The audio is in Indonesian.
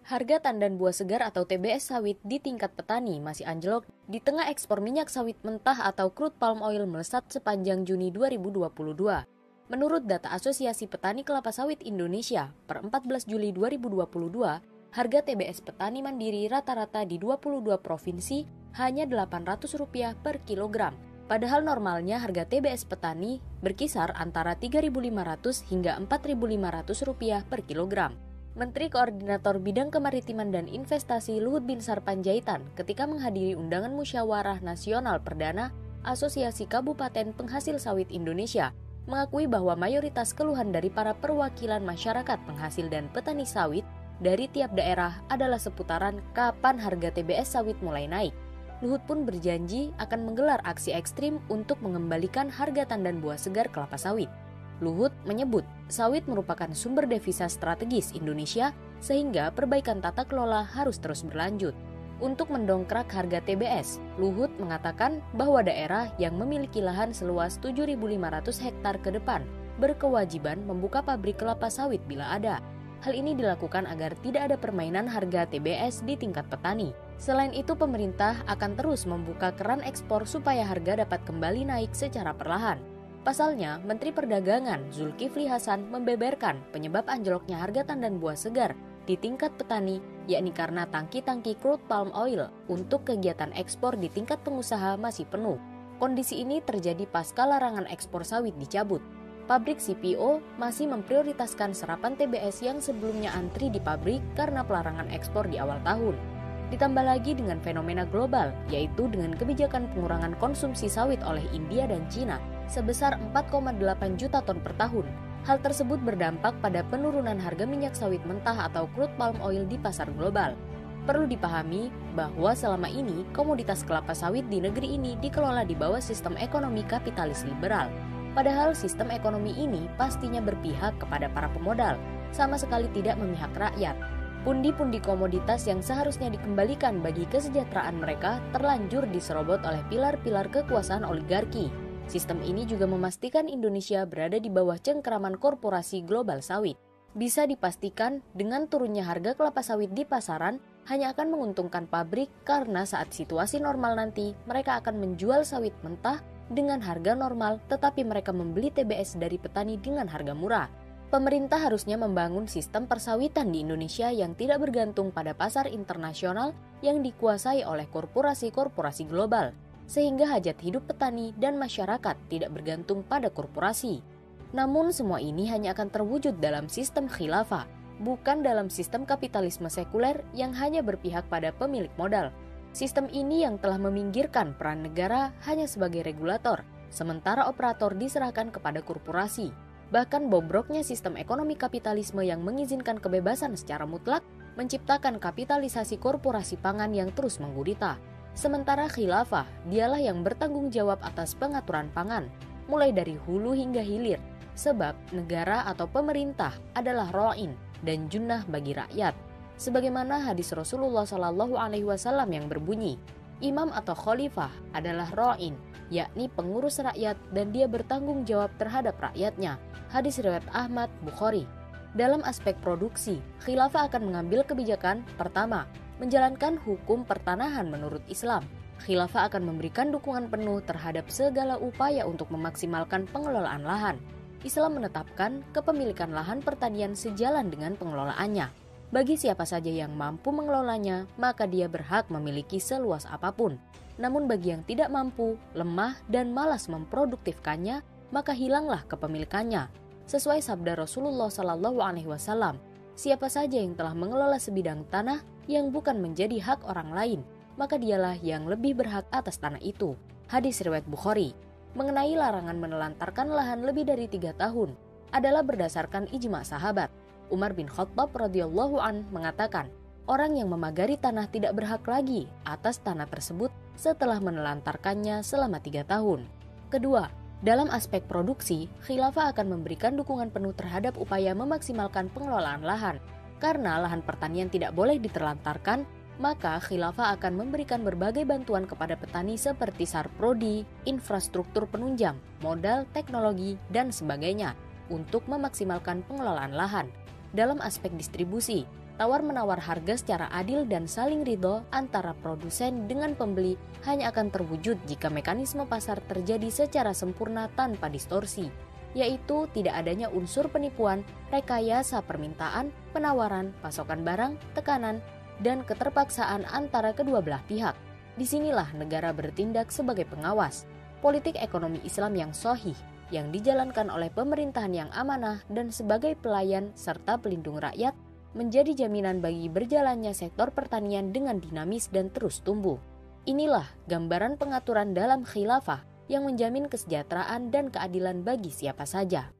Harga tandan buah segar atau TBS sawit di tingkat petani masih anjlok di tengah ekspor minyak sawit mentah atau crude palm oil melesat sepanjang Juni 2022. Menurut data Asosiasi Petani Kelapa Sawit Indonesia, per 14 Juli 2022, harga TBS petani mandiri rata-rata di 22 provinsi hanya Rp800 per kilogram. Padahal normalnya harga TBS petani berkisar antara Rp3.500 hingga Rp4.500 per kilogram. Menteri Koordinator Bidang Kemaritiman dan Investasi Luhut Binsar Panjaitan ketika menghadiri undangan musyawarah nasional perdana Asosiasi Kabupaten Penghasil Sawit Indonesia mengakui bahwa mayoritas keluhan dari para perwakilan masyarakat penghasil dan petani sawit dari tiap daerah adalah seputaran kapan harga TBS sawit mulai naik. Luhut pun berjanji akan menggelar aksi ekstrim untuk mengembalikan harga tandan buah segar kelapa sawit. Luhut menyebut sawit merupakan sumber devisa strategis Indonesia sehingga perbaikan tata kelola harus terus berlanjut. Untuk mendongkrak harga TBS, Luhut mengatakan bahwa daerah yang memiliki lahan seluas 7.500 hektar ke depan berkewajiban membuka pabrik kelapa sawit bila ada. Hal ini dilakukan agar tidak ada permainan harga TBS di tingkat petani. Selain itu, pemerintah akan terus membuka keran ekspor supaya harga dapat kembali naik secara perlahan. Pasalnya, Menteri Perdagangan Zulkifli Hasan membeberkan penyebab anjloknya harga tandan buah segar di tingkat petani, yakni karena tangki-tangki crude palm oil untuk kegiatan ekspor di tingkat pengusaha masih penuh. Kondisi ini terjadi pasca larangan ekspor sawit dicabut. Pabrik CPO masih memprioritaskan serapan TBS yang sebelumnya antri di pabrik karena pelarangan ekspor di awal tahun. Ditambah lagi dengan fenomena global, yaitu dengan kebijakan pengurangan konsumsi sawit oleh India dan Cina sebesar 4,8 juta ton per tahun. Hal tersebut berdampak pada penurunan harga minyak sawit mentah atau crude palm oil di pasar global. Perlu dipahami bahwa selama ini komoditas kelapa sawit di negeri ini dikelola di bawah sistem ekonomi kapitalis liberal. Padahal sistem ekonomi ini pastinya berpihak kepada para pemodal, sama sekali tidak memihak rakyat. Pundi-pundi komoditas yang seharusnya dikembalikan bagi kesejahteraan mereka terlanjur diserobot oleh pilar-pilar kekuasaan oligarki. Sistem ini juga memastikan Indonesia berada di bawah cengkeraman korporasi global sawit. Bisa dipastikan dengan turunnya harga kelapa sawit di pasaran hanya akan menguntungkan pabrik karena saat situasi normal nanti mereka akan menjual sawit mentah dengan harga normal tetapi mereka membeli TBS dari petani dengan harga murah. Pemerintah harusnya membangun sistem persawitan di Indonesia yang tidak bergantung pada pasar internasional yang dikuasai oleh korporasi-korporasi global, sehingga hajat hidup petani dan masyarakat tidak bergantung pada korporasi. Namun semua ini hanya akan terwujud dalam sistem khilafah, bukan dalam sistem kapitalisme sekuler yang hanya berpihak pada pemilik modal. Sistem ini yang telah meminggirkan peran negara hanya sebagai regulator, sementara operator diserahkan kepada korporasi. Bahkan bobroknya sistem ekonomi kapitalisme yang mengizinkan kebebasan secara mutlak menciptakan kapitalisasi korporasi pangan yang terus menggurita. Sementara khilafah, dialah yang bertanggung jawab atas pengaturan pangan, mulai dari hulu hingga hilir, sebab negara atau pemerintah adalah ro'in dan junnah bagi rakyat. Sebagaimana hadis Rasulullah SAW yang berbunyi, imam atau khalifah adalah ro'in, yakni pengurus rakyat dan dia bertanggung jawab terhadap rakyatnya. Hadis riwayat Ahmad, Bukhari. Dalam aspek produksi, khilafah akan mengambil kebijakan pertama, menjalankan hukum pertanahan menurut Islam. Khilafah akan memberikan dukungan penuh terhadap segala upaya untuk memaksimalkan pengelolaan lahan. Islam menetapkan kepemilikan lahan pertanian sejalan dengan pengelolaannya. Bagi siapa saja yang mampu mengelolanya, maka dia berhak memiliki seluas apapun. Namun bagi yang tidak mampu, lemah, dan malas memproduktifkannya, maka hilanglah kepemilikannya. Sesuai sabda Rasulullah SAW, siapa saja yang telah mengelola sebidang tanah yang bukan menjadi hak orang lain, maka dialah yang lebih berhak atas tanah itu. Hadis riwayat Bukhari. Mengenai larangan menelantarkan lahan lebih dari 3 tahun adalah berdasarkan ijma sahabat. Umar bin Khattab radhiyallahu an mengatakan, orang yang memagari tanah tidak berhak lagi atas tanah tersebut setelah menelantarkannya selama 3 tahun. Kedua, dalam aspek produksi, khilafah akan memberikan dukungan penuh terhadap upaya memaksimalkan pengelolaan lahan. Karena lahan pertanian tidak boleh diterlantarkan, maka khilafah akan memberikan berbagai bantuan kepada petani seperti sarprodi, infrastruktur penunjang, modal, teknologi, dan sebagainya untuk memaksimalkan pengelolaan lahan. Dalam aspek distribusi, Tawar-menawar harga secara adil dan saling ridho antara produsen dengan pembeli hanya akan terwujud jika mekanisme pasar terjadi secara sempurna tanpa distorsi, yaitu tidak adanya unsur penipuan, rekayasa permintaan, penawaran, pasokan barang, tekanan, dan keterpaksaan antara kedua belah pihak. Disinilah negara bertindak sebagai pengawas. Politik ekonomi Islam yang sahih, yang dijalankan oleh pemerintahan yang amanah dan sebagai pelayan serta pelindung rakyat, menjadi jaminan bagi berjalannya sektor pertanian dengan dinamis dan terus tumbuh. Inilah gambaran pengaturan dalam khilafah yang menjamin kesejahteraan dan keadilan bagi siapa saja.